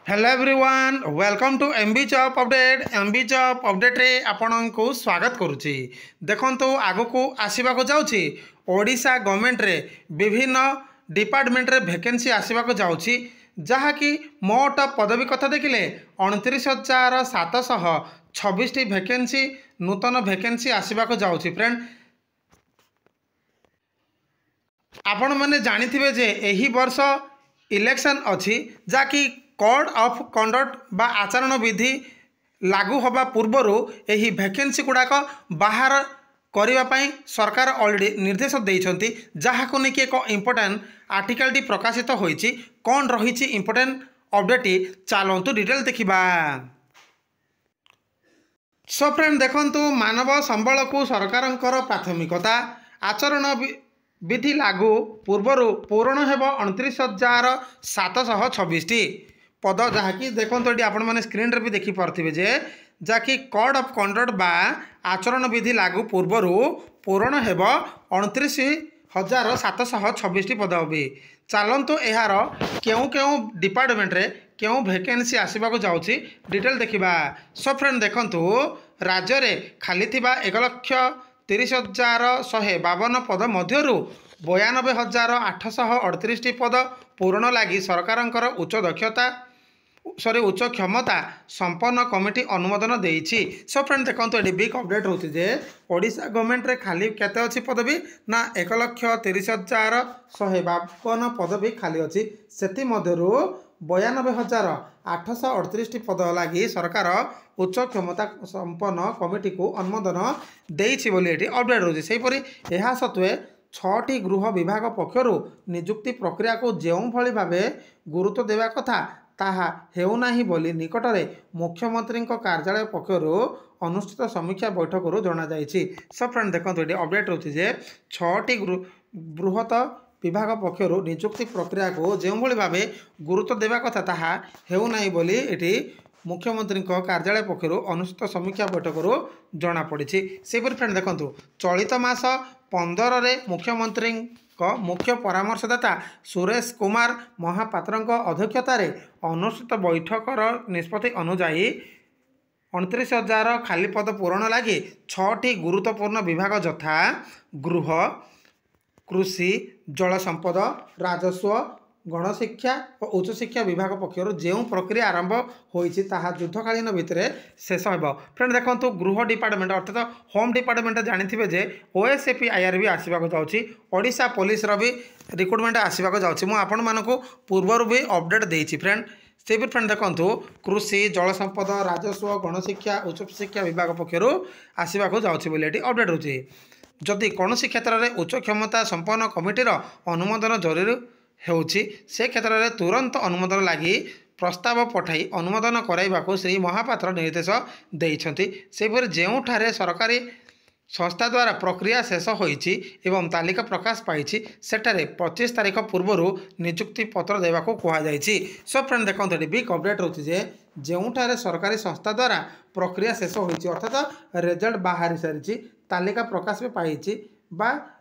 Hello everyone welcome to MB job update रे आपन को स्वागत करुच्ची। देखंतु आगु को आसवाक जाउची ओडिशा गवर्नमेंट रे विभिन्न डिपार्टमेंट रे वैकेंसी आसवाक जाउची जहाँकि मोट पदवी कथा देखिले 29,726 वैकेंसी नूतन वैकेंसी आसवाक जाउची। फ्रेंड आपण मैंने जानिथिबे जे एही वर्ष इलेक्शन अच्छी जहाँकि कोड ऑफ कंडक्ट बा आचरण विधि लागू होबा पूर्वर यही वैकेंसी गुड़ाक बाहर करने सरकार ऑलरेडी निर्देश देइछंती जहाको नेकी एक इम्पोर्टेंट आर्टिकल प्रकाशित होईची। कौन रही इम्पोर्टेंट अपडेट चलतु डिटेल देखा। सो फ्रेंड देखंतु मानव संबल को सरकार प्राथमिकता आचरण विधि लागू पूर्वर पूरण हेब 29,726 पद जहाँकि देखो ये आपण मैंने स्क्रीन रे भी देखिपे जे जहाँकि कोड ऑफ कंडक्ट बा आचरण विधि लागू पूर्वर पूरण हेब 29,726 पद भी। चलतु यार क्यों क्यों डिपार्टमेंट रे क्यों वैकेंसी आसवाक जाउची डिटेल देखा। सो फ्रेंड देखंतु राज्य रे खाली थिबा 1,30,152 पद मध्यरु 92,838 पद पूरण लगी सरकार उच्च क्षमता संपन्न कमिटी अनुमोदन देइछि। सो फ्रेंड देखंतु एडी बिग अपडेट होछि जे ओडिशा गवर्नमेंट रे खाली केते अछि पदवी ना 1,30,152 पदवी खाली अछि। सेति मध्यरु 92,838 पद लगी सरकार उच्च क्षमता संपन्न कमिटी को अनुमोदन देइछि बोली एटी अपडेट होछि। सेहिपरि एहा सत्वे 6टी गृह विभाग पक्षर नियुक्ति प्रक्रिया को जो भली भावे गुरुत्व देवा कथा ताहा हेउनाही बोली निकटरे मुख्यमंत्री कार्यालय पक्षर अनुष्ठित समीक्षा बैठक जना जाइछि। सब फ्रेंड देखंतु एटी अपडेट होछि जे 6टी बृहत विभाग पक्षर नियुक्ति प्रक्रिया को जो भली भावे गुरुत्व देवा कथा ताहा हेउनाही बोली एटी मुख्यमंत्री कार्यालय पक्षर अनुष्ठित समीक्षा बैठक जना पड़ी। से फ्रेंड देखंतु चलित मास 15 रे मुख्यमंत्री मुख्य परामर्शदाता सुरेश कुमार महापात्र अध्यक्षतार अनुष्ठित बैठकर निष्पत्ति अनुजाई 29,000 खाली पद पूरण लगी 6टी गुरुत्वपूर्ण विभाग यथा गृह कृषि जल संपद राजस्व गणशिक्षा और उच्च शिक्षा विभाग पक्षर जो प्रक्रिया आरंभ होइछि ताहा युद्धकालीन भितर शेष होब। फ्रेंड देखंतु गृह डिपार्टमेंट अर्थात होम डिपार्टमेंट जानिथिबे जे ओएसएपी आईआरबी आसवाक जाउछि ओडिशा पुलिस रो भी रिक्रुटमेंट आसवाक जाउछि। मु आपण मानकु पूर्वर भी अपडेट देइछि। फ्रेंड से भी फ्रेंड देखंतु कृषि जल संपद राजस्व गणशिक्षा उच्च शिक्षा विभाग पक्षर आसवाक जाउछि बोली एटी अपडेट होछि। जदि कौनसी क्षेत्र में उच्च क्षमता संपन्न कमिटीर अनुमोदन जरूरी होउछि से क्षेत्र में तुरंत अनुमोदन लगी प्रस्ताव पठाई अनुमोदन कराइबाकू श्री महापात्र निर्देश देइछंती। सेपरि जेउठारे सरकारी संस्था द्वारा प्रक्रिया शेष होइछि एवं तालिका प्रकाश पाइछि सेठारे 25 तारीख पूर्वर नियुक्ति पत्र देवाको कुहा जाइछि। सो फ्रेंड देखंतु एटी बिग अपडेट होछि जे जेउठारे सरकारी संस्था द्वारा प्रक्रिया शेष होइछि अर्थात रिजल्ट बाहरी सारिछि तालिका प्रकाश भी पाइछि बा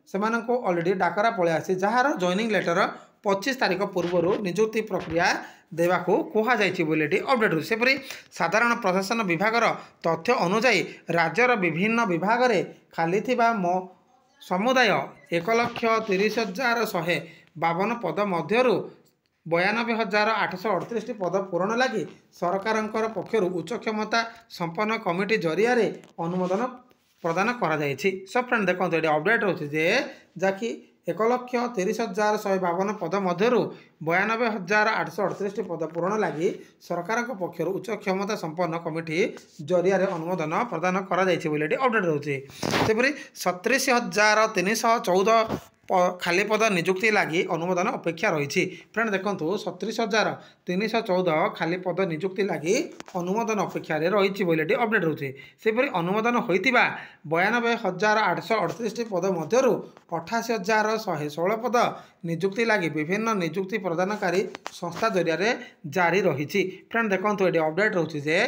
सेमानंको ऑलरेडी डाकरा पळे आसी जहार जॉइनिंग लेटर 25 तारीख पूर्वर नियुक्ति प्रक्रिया देवाको कुहा जाइछि बोली एटी अपडेट होछि। सेपरि साधारण प्रशासन विभागर तथ्य अनुसार राज्यर विभिन्न विभाग रे खाली थिबा समुदाय 1,30,152 पद मध्यरु 92,838 पद पूरण लगी सरकार पक्षर उच्च क्षमता संपन्न कमिटी जरिया रे अनुमोदन प्रदान करा जाइछि। सब फ्रेंड देखंतु एटी अपडेट होछि जे जाकि 1,30,152 पद मध्यरु 92,838 पद पूरण लगी सरकार पक्षर उच्च क्षमता संपन्न कमिटी जरिया रे अनुमोदन प्रदान करा जाइछि बोली एटी अपडेट होछि। सेपरि 37,314 खाली पद नियुक्ति लगी अनुमोदन अपेक्षा रही। फ्रेंड देखंतु 37,314 खाली पद नियुक्ति लगी अनुमोदन अपेक्षा रही बोली अपडेट होछि। सेपरि अनुमोदन होइतिबा 92,838 पद मध्यरु 88,116 पद नियुक्ति लगी विभिन्न नियुक्ति प्रदानकारी संस्था जरिया रे जारी रही। फ्रेंड देखंतु एटी अपडेट होछि जे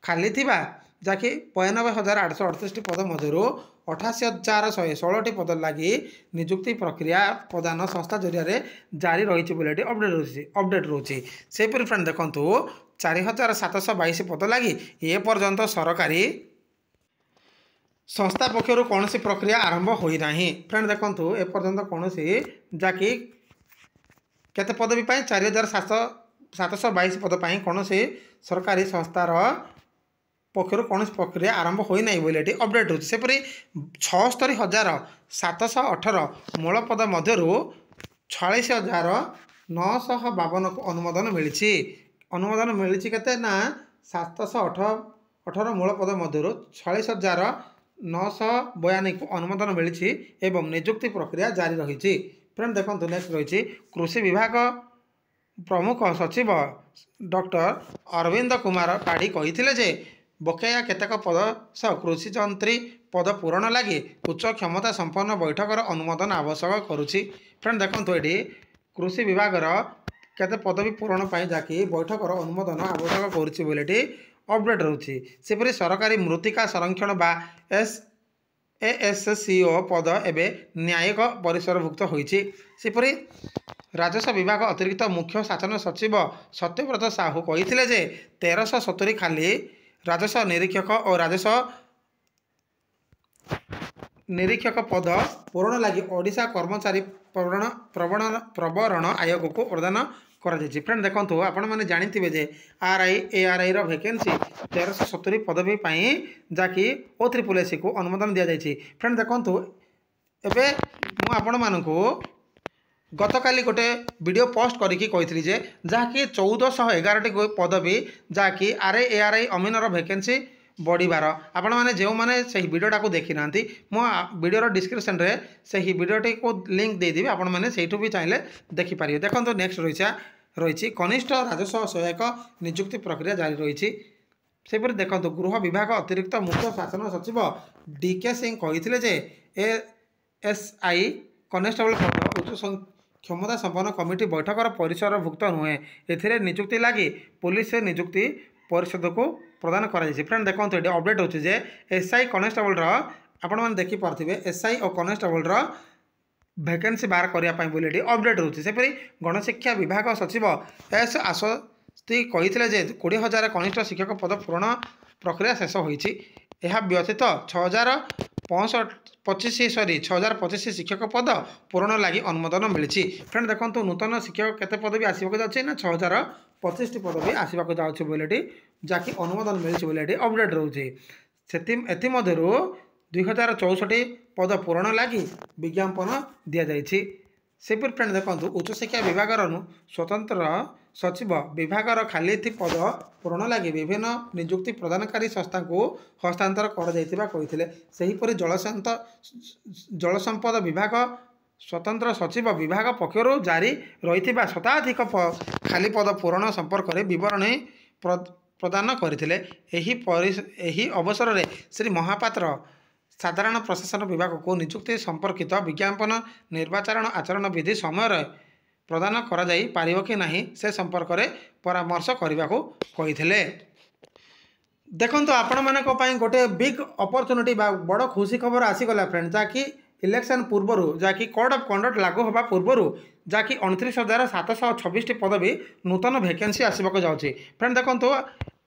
खाली थिबा जहाँकि 92,838 पद मध्य 88,116 पद लगी निजुक्ति प्रक्रिया प्रदान संस्था जरिया जारी रही बोली अपडेट रोचे से फ्रेंड देखूँ 4,722 पद लगी ए पर्यंत सरकारी संस्था पक्षर कौन प्रक्रिया आरंभ होना फ्रेंड देखूँ ए पर्यंत कौन जहाँकि केते पदवी 4,722 पद कौन सरकारी संस्थार पक्षर कौन प्रक्रिया आरंभ होना बोली अपडेट होती सेपरी 76,718 मूल पद मध्य 46,952 को अनुमोदन मिली के ना 718 मूल पद मध्य 46,952 को अनुमोदन मिली एवं निजुक्ति प्रक्रिया जारी रही फ्रेंड देखो नेक्स्ट रही कृषि विभाग प्रमुख सचिव डॉक्टर अरविंद कुमार पाढ़ी कही जे बकेया केतेक पद सह कृषि जंत्री पद पूरण लगी उच्च क्षमता संपन्न बैठकर अनुमोदन आवश्यक करुच्ची फ्रेंड देखो ये कृषि विभाग केते पदवी पूरण जहाँकि बैठकर अनुमोदन आवश्यक करुच्ची बोली अपडेट रोचे सेपरी सरकारी मृत्तिका संरक्षण बा ASCO पद एवं न्यायिक परिसरभुक्त होती सेपरी राजस्व विभाग अतिरिक्त मुख्य शासन सचिव सत्यव्रत साहू कही 1370 खाली राजस्व निरीक्षक और राजस्व निरीक्षक पद पूरण लगी ओडिशा कर्मचारी प्रवरण आयोग को प्रदान करा फ्रेंड देखो आपण मैंने जानते जे RI ARI वैकेंसी 1370 पदवी जहाँकि O3 को अनुमोदन दि जाए फ्रेंड देखो एवं मुझे गतकाली गोटे वीडियो पोस्ट करके कही जहाँकि 1411 पदवी जहाँकि RI ARI अमीनर वैकेंसी बढ़िबार आपण मैंने जो मैंने से वीडियोटा को देखी ना मो वीडियोर डिस्क्रिप्शन रे से वीडियोटी को लिंक देदेवी आपण मैंने से भी चाहिए देखिपारे देखो नेक्स्ट रही कनिष्ठ राजस्व सहायक निजुक्ति प्रक्रिया जारी रही सेपरि देखो गृह विभाग अतिरिक्त मुख्य शासन सचिव DK सिंह कही ASI कनेस्टेबल पद उच्च क्षमता संपन्न कमिटी बैठकर परिसरभुक्त नुहे ए निजुक्ति लगी पुलिस निजुक्ति परिषद को प्रदान करा फ्रेंड देखो ये अपडेट होची जे SI कनेस्टेबल आपण मैंने देखिपारे SI और कनेस्टेबल वैकेंसी बाहर करने बोली अपडेट रोचे सेपरी गणशिक्षा विभाग सचिव S आश्वस्ति कही 20,000 कनिष्ठ शिक्षक पद पूरण प्रक्रिया शेष होती व्यतीत 6,025 शिक्षक पद पूरण लगी अनुमोदन मिली फ्रेंड देखो नूतन शिक्षक केते पद भी आसवाक जाए ना 6,025 पद भी आसवाक जाऊँगी बोली जहाँकि अनुमोदन मिली बोली अपडेट रोचे एमध्य 2,064 पद पूरण लगी विज्ञापन दि जाए सेपरि फ्रेंड देखो उच्चशिक्षा विभाग स्वतंत्र सचिव विभाग खाली पद पूरण लगी विभिन्न निजुक्ति प्रदानकारी संस्था को हस्तांतर कर जल संपद विभाग स्वतंत्र सचिव विभाग पक्षर जारी रही शताधिक खाली पद पूरण संपर्क में बरणी प्रदान करते अवसर में श्री महापात्र साधारण प्रशासन विभाग को निजुक्ति संपर्कित विज्ञापन निर्वाचन आचरण विधि समय प्रदान करा जाई पारिबो कि नहीं से संपर्क में परामर्श करने को कही देखो आपण मान गोटे बिग अपॉर्चुनिटी बड़ खुशी खबर आसीगला फ्रेंड जहाँकि इलेक्शन पूर्वर जहाँकि कोड ऑफ कंडक्ट लागू होगा पूर्वर जहाँकि 29,726 पद भी नूतन वैकेंसी आसवाक जाऊँगी फ्रेंड देखो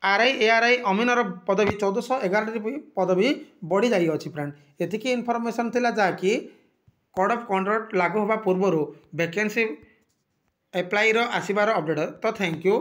RI ARI अमीनर पदवी 1411 पदवी बढ़ी जाइए फ्रेंड एतिकी इनफॉरमेशन थिला जहाँकि कोड ऑफ कंडक्ट लागू होगा पूर्वर वैकेंसी एप्लाई आसबार अपडेट तो थैंक यू।